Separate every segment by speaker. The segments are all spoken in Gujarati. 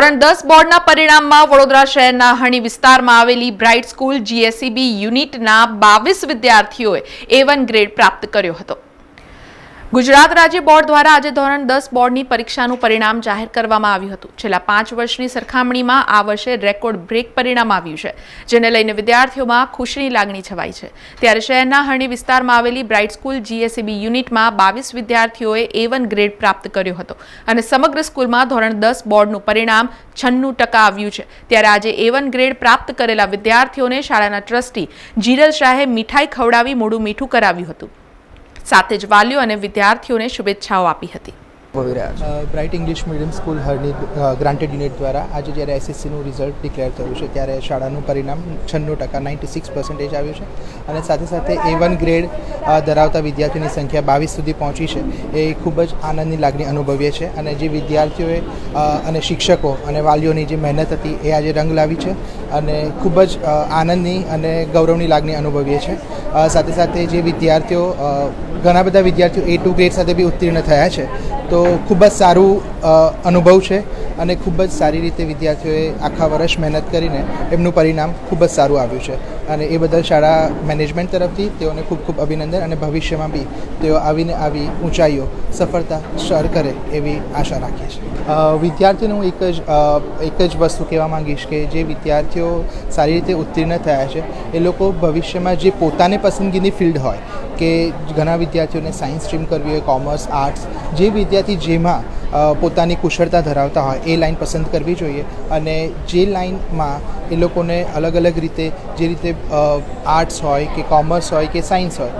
Speaker 1: ધોરણ 10 બોર્ડના પરિણામમાં વડોદરા શહેરના હણી વિસ્તારમાં આવેલી બ્રાઇટ સ્કૂલ જીએસસીબી યુનિટના 22 વિદ્યાર્થીઓએ A1 ગ્રેડ પ્રાપ્ત કર્યો હતો। ગુજરાત રાજ્ય બોર્ડ દ્વારા આજે ધોરણ 10 બોર્ડની પરીક્ષાનું પરિણામ જાહેર કરવામાં આવ્યું હતું। છેલ્લા 5 વર્ષની સરખામણીમાં આ વર્ષે રેકોર્ડ બ્રેક પરિણામ આવ્યું છે, જેને લઈને વિદ્યાર્થીઓમાં ખુશીની લાગણી છવાઈ છે। ત્યારે શહેરના હરણી વિસ્તારમાં આવેલી બ્રાઇટ સ્કૂલ જીએસસીબી યુનિટમાં 22 વિદ્યાર્થીઓએ A1 ગ્રેડ પ્રાપ્ત કર્યો હતો અને સમગ્ર સ્કૂલમાં ધોરણ 10 બોર્ડનું પરિણામ 96% આવ્યું છે। ત્યારે આજે A1 ગ્રેડ પ્રાપ્ત કરેલા વિદ્યાર્થીઓને શાળાના ટ્રસ્ટી જીરલ શાહે મીઠાઈ ખવડાવી મોઢું મીઠું કરાવ્યું હતું। સાથે જ વાલીઓ અને વિદ્યાર્થીઓને શુભેચ્છાઓ આપી હતી।
Speaker 2: બ્રાઇટ ઇંગ્લિશ મીડિયમ સ્કૂલ હરણી ગ્રાન્ટેડ યુનિટ દ્વારા આજે જ્યારે એસએસસીનું રિઝલ્ટ ડિક્લેર થયું છે ત્યારે શાળાનું પરિણામ 96% 96% આવ્યું છે અને સાથે સાથે A1 ગ્રેડ ધરાવતા વિદ્યાર્થીઓની સંખ્યા 22 સુધી પહોંચી છે। એ ખૂબ જ આનંદની લાગણી અનુભવીએ છે અને જે વિદ્યાર્થીઓએ અને શિક્ષકો અને વાલીઓની જે મહેનત હતી એ આજે રંગ લાવી છે અને ખૂબ જ આનંદની અને ગૌરવની લાગણી અનુભવીએ છીએ। સાથે સાથે જે વિદ્યાર્થીઓ ઘણા બધા વિદ્યાર્થીઓ A2 ગ્રેડ સાથે બી ઉત્તીર્ણ થયા છે, તો ખૂબ જ સારું અનુભવ છે અને ખૂબ જ સારી રીતે વિદ્યાર્થીઓએ આખા વર્ષ મહેનત કરીને એમનું પરિણામ ખૂબ જ સારું આવ્યું છે અને એ બદલ શાળા મેનેજમેન્ટ તરફથી તેઓને ખૂબ ખૂબ અભિનંદન અને ભવિષ્યમાં બી તેઓ આવીને આવી ઊંચાઈઓ સફળતા સર કરે એવી આશા રાખીએ છીએ। વિદ્યાર્થીઓને હું એક જ વસ્તુ કહેવા માંગીશ કે જે વિદ્યાર્થીઓ સારી રીતે ઉત્તીર્ણ થયા છે એ લોકો ભવિષ્યમાં જે પોતાને પસંદગીની ફિલ્ડ હોય કે ઘણા વિદ્યાર્થીઓને સાયન્સ સ્ટ્રીમ કરવી હોય, કોમર્સ, આર્ટ્સ, જે વિદ્યાર્થી જેમાં પોતાની કુશળતા ધરાવતા હોય એ લાઈન પસંદ કરવી જોઈએ અને જે લાઈનમાં એ લોકોને અલગ અલગ રીતે જે રીતે આર્ટ્સ હોય કે કોમર્સ હોય કે સાયન્સ હોય,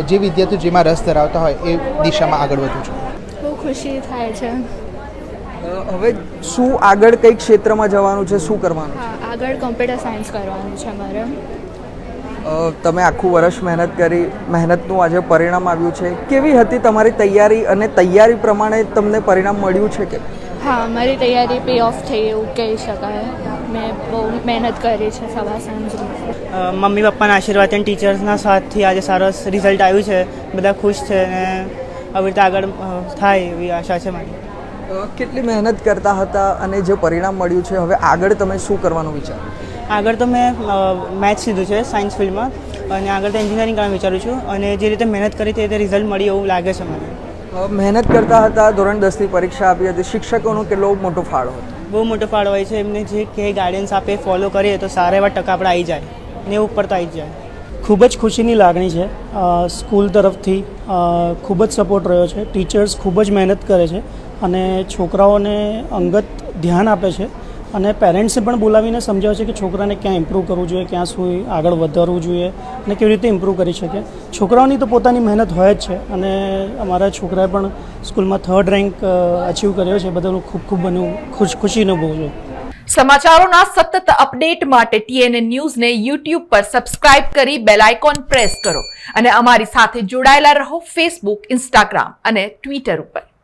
Speaker 2: જે વિદ્યાર્થીઓ જેમાં રસ ધરાવતા હોય એ દિશામાં આગળ વધવું જોઈએ।
Speaker 3: બહુ ખુશી થાય છે।
Speaker 4: હવે શું આગળ કઈ ક્ષેત્રમાં જવાનું છે, શું કરવાનું છે?
Speaker 3: આગળ કોમ્પ્યુટર સાયન્સ કરવાનું છે મારે।
Speaker 4: તમે આખું વર્ષ મહેનત કરી, મહેનતનું આજે પરિણામ આવ્યું છે, કેવી હતી તમારી તૈયારી અને તૈયારી પ્રમાણે તમને પરિણામ મળ્યું છે કે?
Speaker 3: હા, મારી તૈયારી પે ઓફ થઈ એવું કહી શકાય। મેં બહુ મહેનત કરી છે સવાર સાંજ।
Speaker 5: મમ્મી પપ્પાના આશીર્વાદ અને ટીચર્સના સાથથી આજે સરસ રિઝલ્ટ આવ્યું છે, બધા ખુશ છે અને આવી રીતે આગળ થાય એવી આશા છે મારી।
Speaker 4: કેટલી મહેનત કરતા હતા અને જે પરિણામ મળ્યું છે, હવે આગળ તમે શું કરવાનું વિચાર?
Speaker 5: આગળ તો મેં મેથ્સ લીધું છે સાયન્સ ફિલ્ડમાં અને આગળ તો એન્જિનિયરિંગ કરવાનું વિચારું છું અને જે રીતે મહેનત કરી તે રીતે રિઝલ્ટ મળી એવું લાગે છે મને।
Speaker 4: મહેનત કરતા હતા, ધોરણ 10ની પરીક્ષા આપી હતી, શિક્ષકોનો કેટલો મોટો ફાળો હતો?
Speaker 5: બહુ મોટો ફાળો હોય છે, એમને જે કે ગાઈડન્સ આપે ફોલો કરીએ તો સારા એવા ટકા આપણે આવી જાય ને ઉપર તો આવી જ જાય।
Speaker 6: ખૂબ જ ખુશીની લાગણી છે। સ્કૂલ તરફથી ખૂબ જ સપોર્ટ રહ્યો છે, ટીચર્સ ખૂબ જ મહેનત કરે છે અને છોકરાઓને અંગત ધ્યાન આપે છે અને પેરેન્ટ્સે પણ બોલાવીને સમજાવે છે કે છોકરાને ક્યાં ઇમ્પ્રૂવ કરવું જોઈએ, ક્યાં શું આગળ વધારવું જોઈએ અને કેવી રીતે ઇમ્પ્રૂવ કરી શકે। છોકરાઓની તો પોતાની મહેનત હોય જ છે અને અમારા છોકરાએ પણ સ્કૂલમાં 3rd રેન્ક અચીવ કર્યો છે, બદલ હું ખૂબ ખુશી અનુભવું છું।
Speaker 1: સમાચારોના સતત અપડેટ માટે TNN ન્યૂઝને YouTube પર સબસ્ક્રાઇબ કરી બેલ આઇકોન પ્રેસ કરો અને અમારી સાથે જોડાયેલા રહો Facebook, Instagram અને Twitter ઉપર।